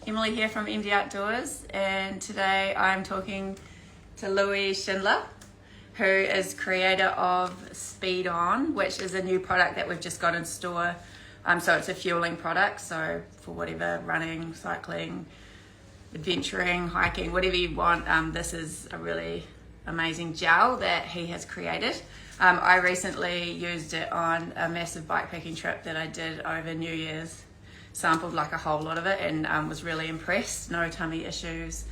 Emily here from MD Outdoors, and today I'm talking to Schindler, who is creator of SpeedOn, which is a new product that we've just got in store. So it's a fueling product, so for whatever running, cycling, adventuring, hiking, whatever you want, this is a really amazing gel that he has created. I recently used it on a massive bikepacking trip that I did over New Year's. Sampled like a whole lot of it and was really impressed. No tummy issues,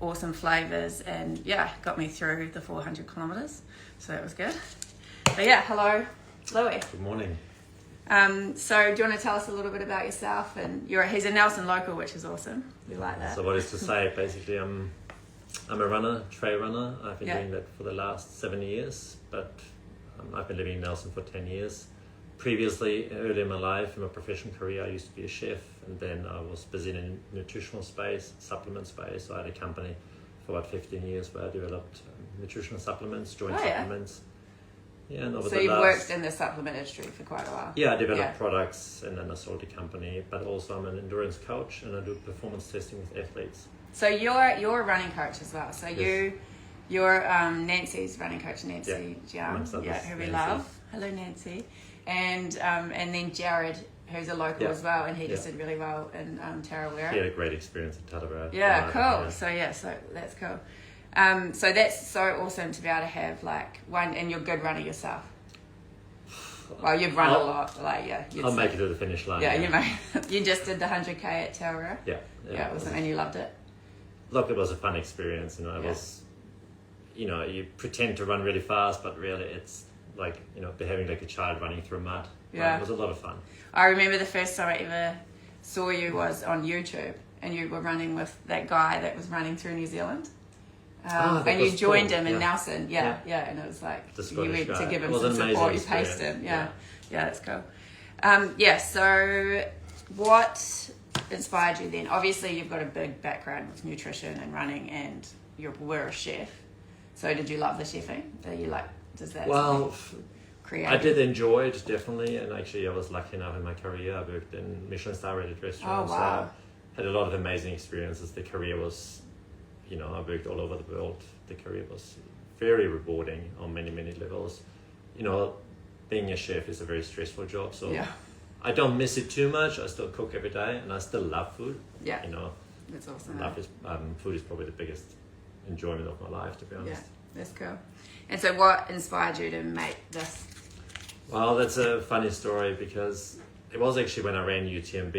awesome flavours, and yeah, got me through the 400 kilometres, so that was good. But yeah, hello Louis. Good morning. So do you want to tell us a little bit about yourself? And he's a Nelson local, which is awesome. We like that. So what is to say, basically I'm a runner, trail runner. I've been doing that for the last 7 years, but I've been living in Nelson for 10 years. Previously, early in my life, in my professional career, I used to be a chef, and then I was busy in the nutritional space, supplement space. So I had a company for about 15 years where I developed nutritional supplements, joint supplements. Yeah, and over so you've worked in the supplement industry for quite a while. Yeah, I developed products, and then I sold the company. But also, I'm an endurance coach, and I do performance testing with athletes. So you're a running coach as well. So yes. you're Nancy's running coach, Nancy Young, who we love. Hello, Nancy. And then Jared, who's a local as well, and he just did really well in Tarawera. He had a great experience in Tarawera. Yeah, cool. Yeah. So that's cool. So that's so awesome to be able to have like one, and you're a good runner yourself. Well, you've run a lot, I'll make it to the finish line. You just did the 100k at Tarawera. Yeah, awesome, and you loved it. Look, it was a fun experience. It was, you pretend to run really fast, but really it's like, behaving like a child running through mud. It was a lot of fun. I remember the first time I ever saw you was on YouTube, and you were running with that guy that was running through New Zealand. And you joined him in Nelson. Yeah, and it was like you went to give him some support, you paced him. Yeah, that's cool. So what inspired you then? Obviously you've got a big background with nutrition and running, and you were a chef. So did you love the chefing? I did enjoy it, definitely, and actually I was lucky enough in my career. I worked in Michelin star rated restaurants. Oh, wow. So had a lot of amazing experiences. The career was, I worked all over the world. The career was very rewarding on many, many levels. Being a chef is a very stressful job, so I don't miss it too much. I still cook every day, and I still love food. Yeah, that's awesome. Food is probably the biggest enjoyment of my life, to be honest. Yeah, that's cool. And so what inspired you to make this? Well, that's a funny story, because it was actually when I ran UTMB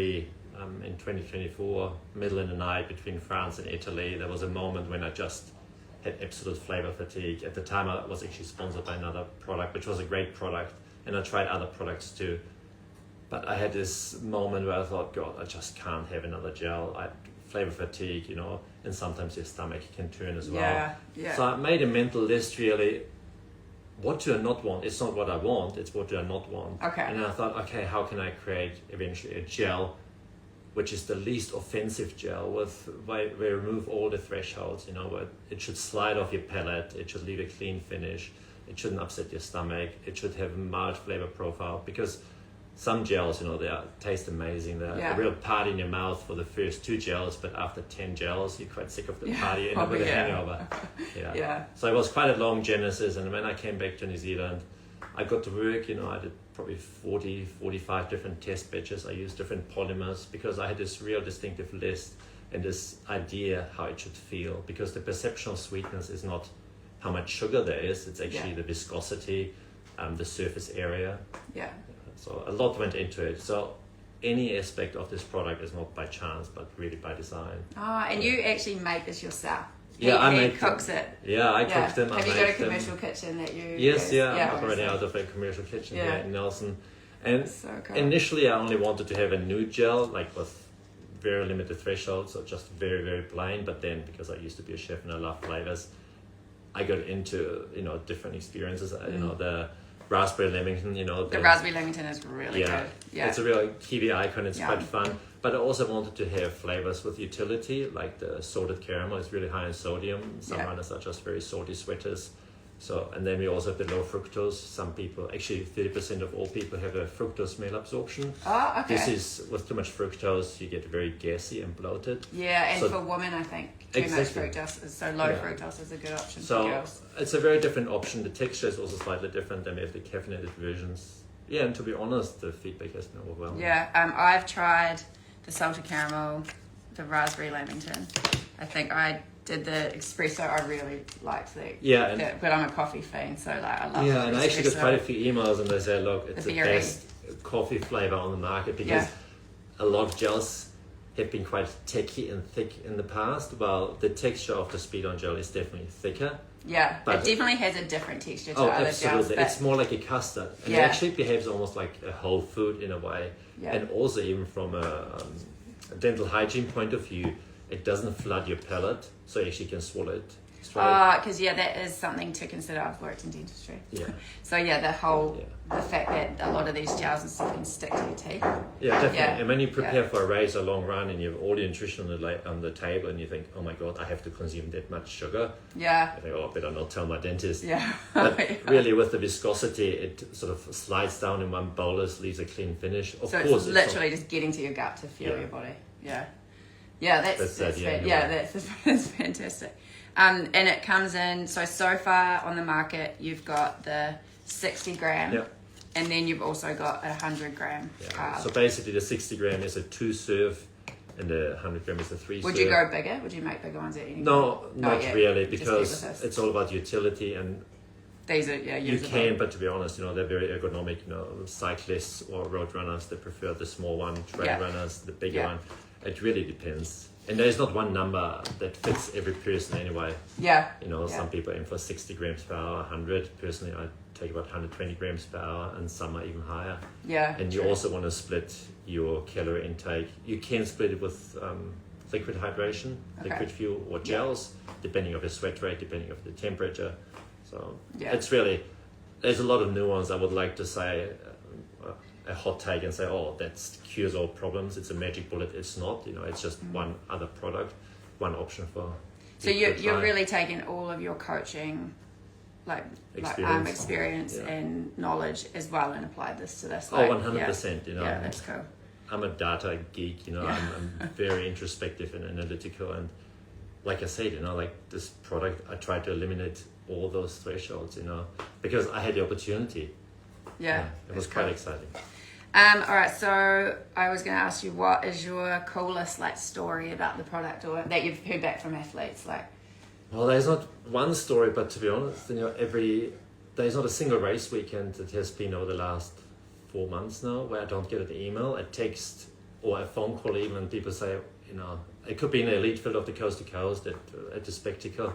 in 2024, middle in the night between France and Italy. There was a moment when I just had absolute flavor fatigue. At the time, I was actually sponsored by another product, which was a great product, and I tried other products too. But I had this moment where I thought, God, I just can't have another gel. I had flavor fatigue, and sometimes your stomach can turn as well. Yeah. So I made a mental list, really. What do I not want? It's not what I want, it's what do I not want. Okay. And I thought, okay, how can I create eventually a gel which is the least offensive gel, where we remove all the thresholds, where it should slide off your palate, it should leave a clean finish, it shouldn't upset your stomach, it should have a mild flavor profile, because some gels, they taste amazing. They're a real party in your mouth for the first 2 gels, but after 10 gels, you're quite sick of the party, you end up with a hangover. So it was quite a long genesis, and when I came back to New Zealand, I got to work, I did probably 40, 45 different test batches. I used different polymers because I had this real distinctive list and this idea how it should feel, because the perception of sweetness is not how much sugar there is, it's actually the viscosity, the surface area. Yeah. So a lot went into it. So any aspect of this product is not by chance, but really by design. And you actually make this yourself? He cooks it. Yeah, I cook them. Have you got a commercial kitchen that you use? I'm operating out of a commercial kitchen here in Nelson. And so cool. Initially I only wanted to have a nude gel, like with very limited thresholds, so just very, very plain. But then, because I used to be a chef and I love flavors, I got into, different experiences. The Raspberry Lamington, The Raspberry Lamington is really good. Yeah. It's a real Kiwi icon, it's quite fun. But I also wanted to have flavors with utility, like the salted caramel is really high in sodium. Some runners are just very salty sweaters. So, and then we also have the low fructose. Some people, actually 30% of all people have a fructose malabsorption. Oh, okay. This is, with too much fructose, you get very gassy and bloated. Yeah, and so, for women, I think too much fructose is, so low fructose is a good option for girls. It's a very different option. The texture is also slightly different than we have the caffeinated versions. Yeah, and to be honest, the feedback has been overwhelming. Yeah, I've tried the salted caramel, the raspberry lamington. I think I did the espresso. I really liked that. But I'm a coffee fiend, so like I love. Yeah, and I actually got quite a few emails, and they say, "Look, it's the best coffee flavor on the market," because a lot of gels have been quite techy and thick in the past. While the texture of the SpeedOn gel is definitely thicker. Yeah, but it definitely has a different texture to other absolutely. gels. It's more like a custard, and it actually behaves almost like a whole food in a way. Yeah. And also, even from a dental hygiene point of view, it doesn't flood your palate, so you actually can swallow it straight. Because that is something to consider. I've worked in dentistry. Yeah. So the fact that a lot of these gels and stuff can stick to your teeth. Yeah, definitely. Yeah. And when you prepare for a race or long run, and you have all the nutrition on the table, and you think, oh my god, I have to consume that much sugar. Yeah. I think, I better not tell my dentist. Yeah. But really, with the viscosity, it sort of slides down in one bolus, leaves a clean finish. Of course, it's literally just getting to your gut to fuel your body. Yeah. Yeah, that's fantastic. And it comes in, so far on the market, you've got the 60 gram, and then you've also got a 100 gram carb. So basically the 60 gram is a 2 serve, and the 100 gram is a 3 serve. Would you go bigger? Would you make bigger ones at any point? No, not really, because it's all about utility, and these are, you can, but to be honest, they're very ergonomic, cyclists or road runners, they prefer the small one, trail runners, the bigger one. It really depends. And there's not one number that fits every person anyway. Yeah. Some people aim for 60 grams per hour, 100. Personally, I take about 120 grams per hour, and some are even higher. Yeah. And you also want to split your calorie intake. You can split it with liquid hydration, liquid fuel, or gels, depending on the sweat rate, depending on the temperature. So it's really, there's a lot of nuance. I would like to say a hot take and say, oh, that cures all problems. It's a magic bullet. It's not. It's just one other product, one option for. So you're really taking all of your coaching, experience and knowledge as well, and applied this to this. 100%. Yeah, that's cool. I'm a data geek. I'm very introspective and analytical, and like I said, this product, I try to eliminate all those thresholds. Because I had the opportunity. Yeah, it was quite exciting. All right, so I was going to ask you, what is your coolest story about the product, or that you've heard back from athletes? Well, there's not one story, but to be honest, there's not a single race weekend that has been over the last 4 months now where I don't get an email, a text, or a phone call even, and people say, it could be an elite field of the coast to coast at the spectacle,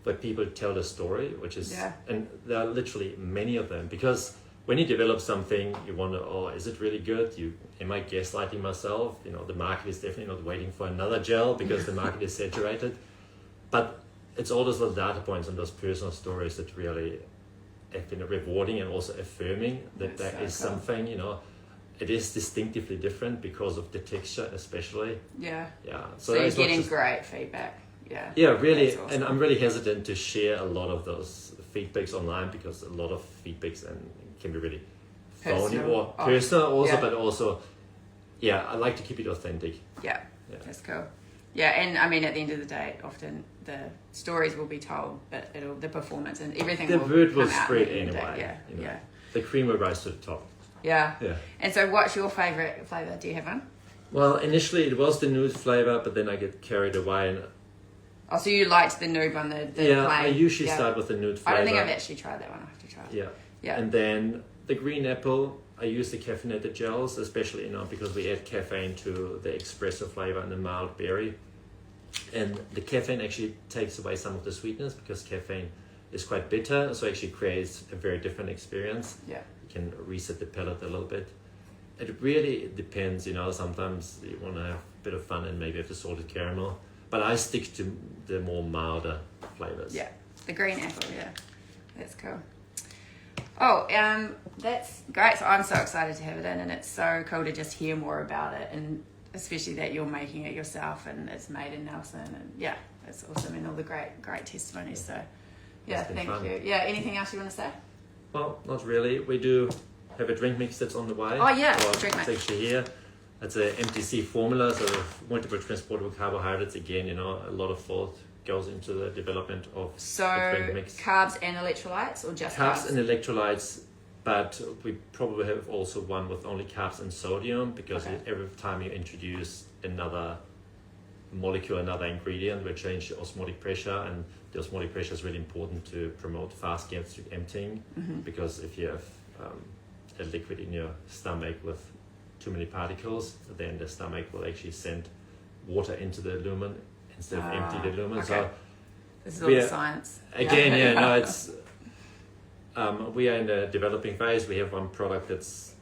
where people tell the story, which is, and there are literally many of them, because when you develop something, you wonder, is it really good? Am I gaslighting myself? The market is definitely not waiting for another gel because the market is saturated. But it's all those little data points and those personal stories that really have been rewarding and also affirming that there is something, it is distinctively different because of the texture especially. Yeah. Yeah. So you're getting great feedback. Yeah. Yeah, really. Awesome. And I'm really hesitant to share a lot of those feedbacks online, because a lot of feedbacks can be really phony or personal also, but also, I like to keep it authentic. Yeah, that's cool. Yeah, and I mean, at the end of the day, often the stories will be told, but the performance and everything the will word will come out spread anyway. Yeah. The cream will rise to the top. Yeah. Yeah. And so what's your favourite flavour? Do you have one? Well, initially it was the nude flavour, but then I get carried away and... Oh, so you liked the nude one, the plain? I usually start with the nude flavour. I don't think I've actually tried that one. I have to try it. Yeah. And then the green apple, I use the caffeinated gels, especially because we add caffeine to the espresso flavour and the mild berry. And the caffeine actually takes away some of the sweetness, because caffeine is quite bitter, so it actually creates a very different experience. Yeah. You can reset the palate a little bit. It really depends, sometimes you want to have a bit of fun and maybe have the salted caramel. But I stick to the more milder flavours. Yeah, the green apple, that's cool. Oh, that's great. So I'm so excited to have it in, and it's so cool to just hear more about it, and especially that you're making it yourself and it's made in Nelson, and it's awesome, and all the great testimonies. So Yeah, It's been thank fun. you. Yeah, anything else you want to say? Well, not really. We do have a drink mix that's on the way. Oh, yeah, Well, drink mix. It's actually here. It's a MTC formula, so multiple transportable carbohydrates. Again, you know, a lot of thought goes into the development of So the drink mix. carbs and electrolytes, or just Carbs and electrolytes, but we probably have also one with only carbs and sodium, because Okay. every time you introduce another molecule, another ingredient, we change the osmotic pressure, and the osmotic pressure is really important to promote fast gastric emptying, because if you have a liquid in your stomach with too many particles, then the stomach will actually send water into the lumen instead of empty the lumen. okay. So This is all the science. again, no, it's we are in the developing phase. We have one product that's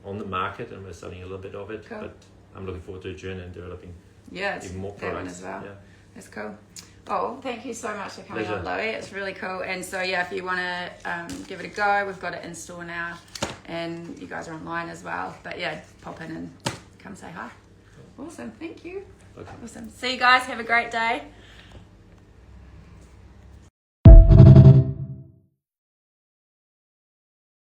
on the market, and we're selling a little bit of it. Cool. But I'm looking forward to a journey and developing Yeah, it's even more that one products. as well. Yeah. That's cool. Oh, thank you so much for coming Pleasure. on, Louie. It's really cool. And so, yeah, if you want to give it a go, we've got it in store now, and you guys are online as well. But yeah, pop in and come say hi. Awesome. Thank you. Okay. Awesome. See you guys. Have a great day.